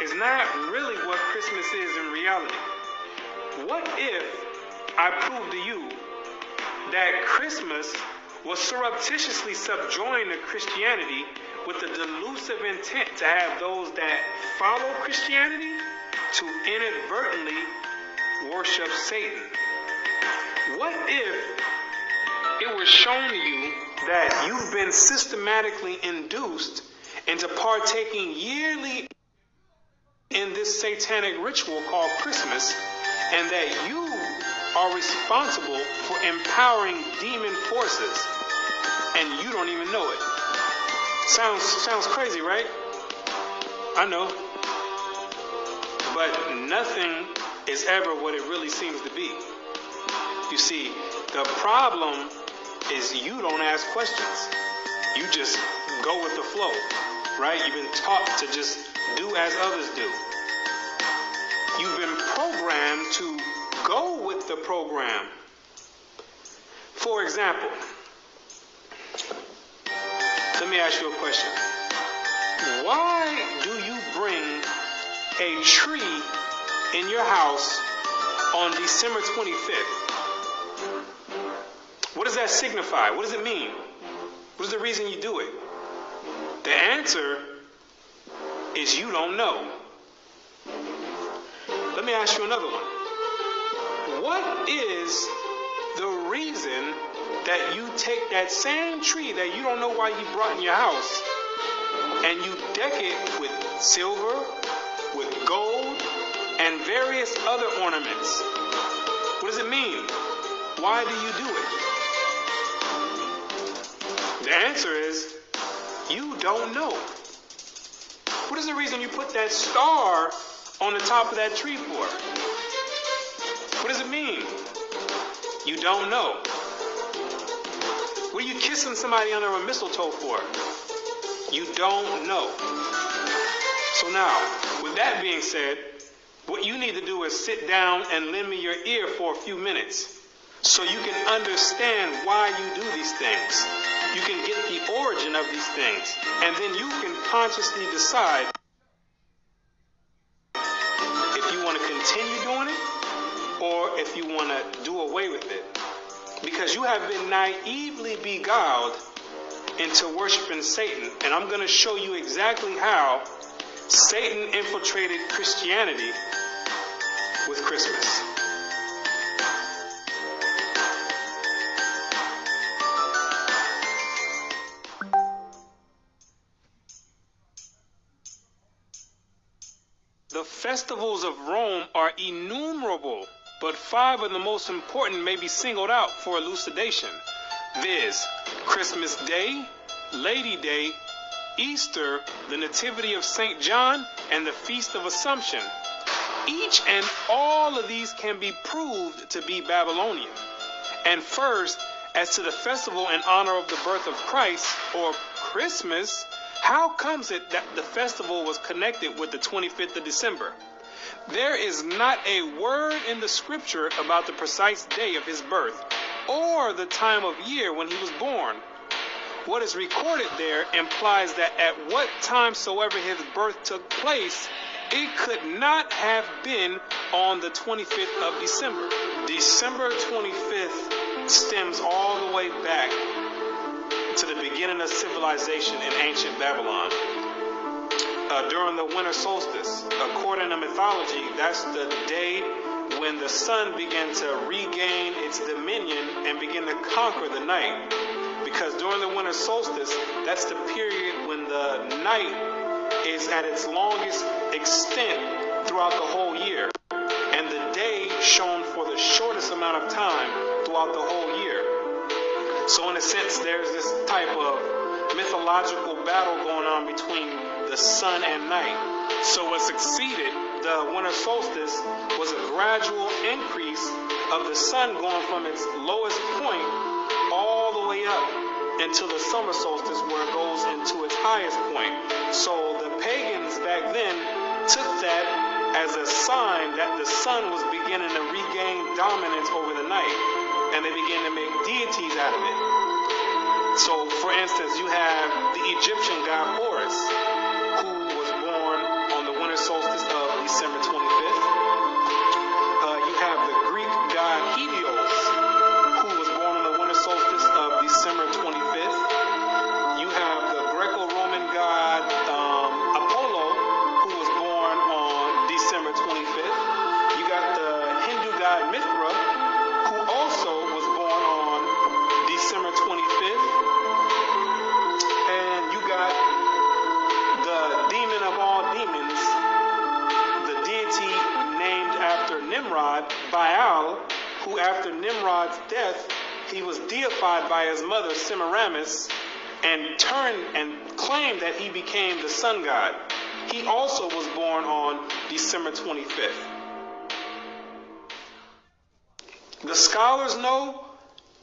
is not really what Christmas is in reality. What if I prove to you that Christmas was surreptitiously subjoined to Christianity with the delusive intent to have those that follow Christianity to inadvertently worship Satan? What if it was shown to you that you've been systematically induced into partaking yearly in this satanic ritual called Christmas, and that you are responsible for empowering demon forces, and you don't even know it? Sounds crazy, right? I know. But nothing is ever what it really seems to be. You see, the problem is you don't ask questions. You just go with the flow, right? You've been taught to just do as others do. You've been programmed to go with the program. For example, let me ask you a question. Why do you bring a tree in your house on December 25th? What does that signify? What does it mean? What is the reason you do it? The answer is you don't know. Let me ask you another one. What is the reason that you take that same tree that you don't know why you brought in your house and you deck it with silver, with gold, and various other ornaments? What does it mean? Why do you do it? The answer is you don't know. What is the reason you put that star on the top of that tree for? What does it mean? You don't know. What are you kissing somebody under a mistletoe for? You don't know. So now, with that being said, what you need to do is sit down and lend me your ear for a few minutes so you can understand why you do these things. You can get the origin of these things, and then you can consciously decide if you want to continue doing it or if you want to do away with it. Because you have been naively beguiled into worshiping Satan, and I'm going to show you exactly how Satan infiltrated Christianity with Christmas. The festivals of Rome are innumerable, but 5 of the most important may be singled out for elucidation, viz. Christmas Day, Lady Day, Easter, the Nativity of St. John, and the Feast of Assumption. Each and all of these can be proved to be Babylonian. And first, as to the festival in honor of the birth of Christ, or Christmas, how comes it that the festival was connected with the 25th of December? There is not a word in the scripture about the precise day of his birth or the time of year when he was born. What is recorded there implies that at what time soever his birth took place, it could not have been on the 25th of December. December 25th stems all the way back to the beginning of civilization in ancient Babylon. During the winter solstice, according to mythology, that's the day when the sun began to regain its dominion and begin to conquer the night. Because during the winter solstice, that's the period when the night is at its longest extent throughout the whole year, and the day shone for the shortest amount of time throughout the whole year. So in a sense, there's this type of mythological battle going on between the sun and night. So what succeeded the winter solstice was a gradual increase of the sun going from its lowest point all the way up until the summer solstice, where it goes into its highest point. So the pagans back then took that as a sign that the sun was beginning to regain dominance over the night, and they began to make deities out of it. So, for instance, you have the Egyptian god Horus, who was born on the winter solstice December 25th. You have the Greek god Helios, who was born on the winter solstice of December 25th. You have the Greco-Roman god Apollo, who was born on December 25th. You got the Hindu god Mithra, who also was born on December 25th. And you got the demon of all demons, the deity named after Nimrod, Baal, who after Nimrod's death, he was deified by his mother Semiramis and turned and claimed that he became the sun god. He also was born on December 25th. The scholars know,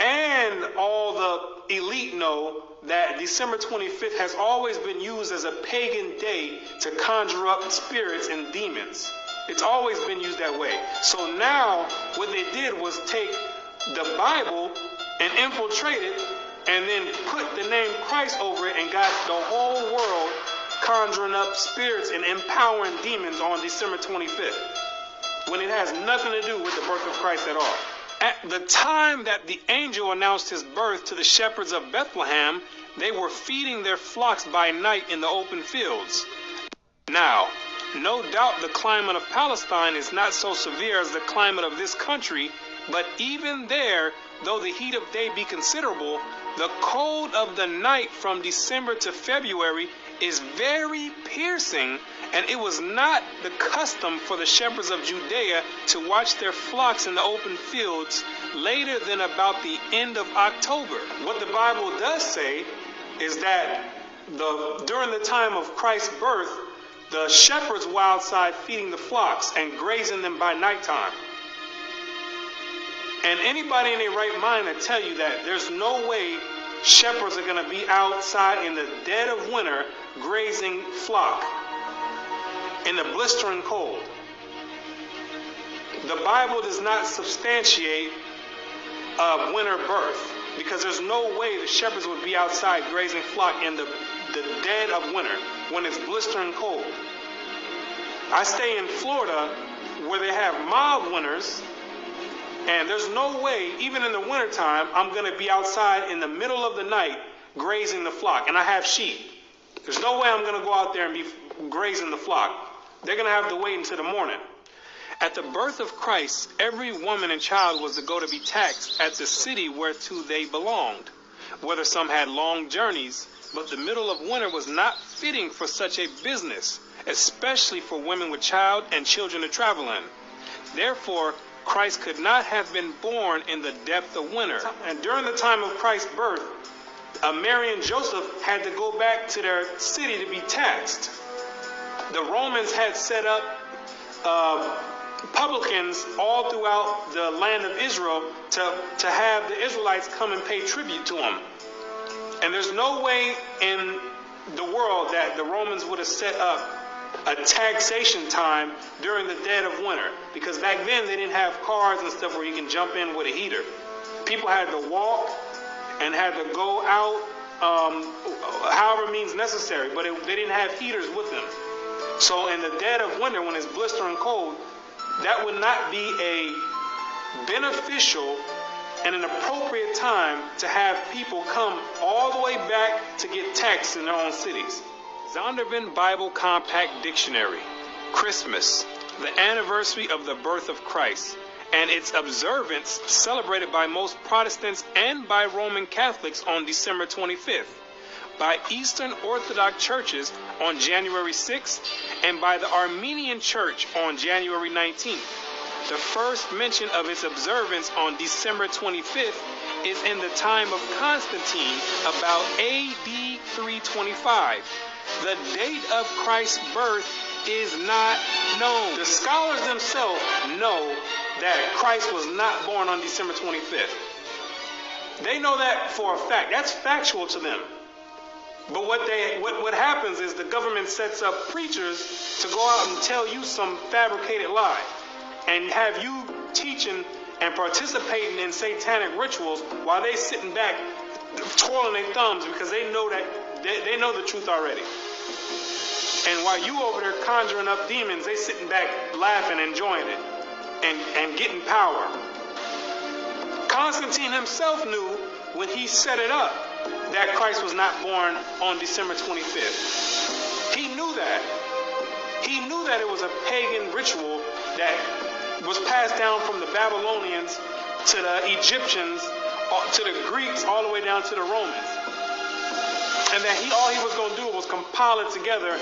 and all the elite know, that December 25th has always been used as a pagan day to conjure up spirits and demons. It's always been used that way. So now what they did was take the Bible and infiltrate it and then put the name Christ over it and got the whole world conjuring up spirits and empowering demons on December 25th, when it has nothing to do with the birth of Christ at all. At the time that the angel announced his birth to the shepherds of Bethlehem, they were feeding their flocks by night in the open fields. Now, no doubt the climate of Palestine is not so severe as the climate of this country, but even there, though the heat of day be considerable, the cold of the night from December to February is very piercing, and it was not the custom for the shepherds of Judea to watch their flocks in the open fields later than about the end of October. What the Bible does say is that during the time of Christ's birth, the shepherds were outside feeding the flocks and grazing them by nighttime. And anybody in their right mind will tell you that there's no way shepherds are going to be outside in the dead of winter grazing flock in the blistering cold. The Bible does not substantiate a winter birth, because there's no way the shepherds would be outside grazing flock in the dead of winter when it's blistering cold. I stay in Florida where they have mild winters, and there's no way, even in the wintertime, I'm going to be outside in the middle of the night grazing the flock. And I have sheep. There's no way I'm going to go out there and be grazing the flock. They're going to have to wait until the morning. At the birth of Christ, every woman and child was to go to be taxed at the city whereto they belonged, whether some had long journeys, but the middle of winter was not fitting for such a business, especially for women with child and children to travel in. Therefore, Christ could not have been born in the depth of winter. And during the time of Christ's birth, Mary and Joseph had to go back to their city to be taxed. The Romans had set up publicans all throughout the land of Israel to have the Israelites come and pay tribute to them. And there's no way in the world that the Romans would have set up a taxation time during the dead of winter, because back then they didn't have cars and stuff where you can jump in with a heater. People had to walk and had to go out however means necessary, but they didn't have heaters with them. So in the dead of winter, when it's blistering cold, that would not be a beneficial and an appropriate time to have people come all the way back to get taxed in their own cities. Zondervan Bible Compact Dictionary. Christmas, the anniversary of the birth of Christ, and its observance celebrated by most Protestants and by Roman Catholics on December 25th, by Eastern Orthodox churches on January 6th, and by the Armenian Church on January 19th. The first mention of its observance on December 25th is in the time of Constantine, about AD 325. The date of Christ's birth is not known. The scholars themselves know that Christ was not born on December 25th. They know that for a fact. That's factual to them. But what happens is the government sets up preachers to go out and tell you some fabricated lie and have you teaching and participating in satanic rituals while they sitting back twirling their thumbs, because they know that they know the truth already. And while you over there conjuring up demons, they sitting back laughing, enjoying it, and getting power. Constantine himself knew when he set it up that Christ was not born on December 25th. He knew that. He knew that it was a pagan ritual that was passed down from the Babylonians to the Egyptians, to the Greeks, all the way down to the Romans. And that all he was going to do was compile it together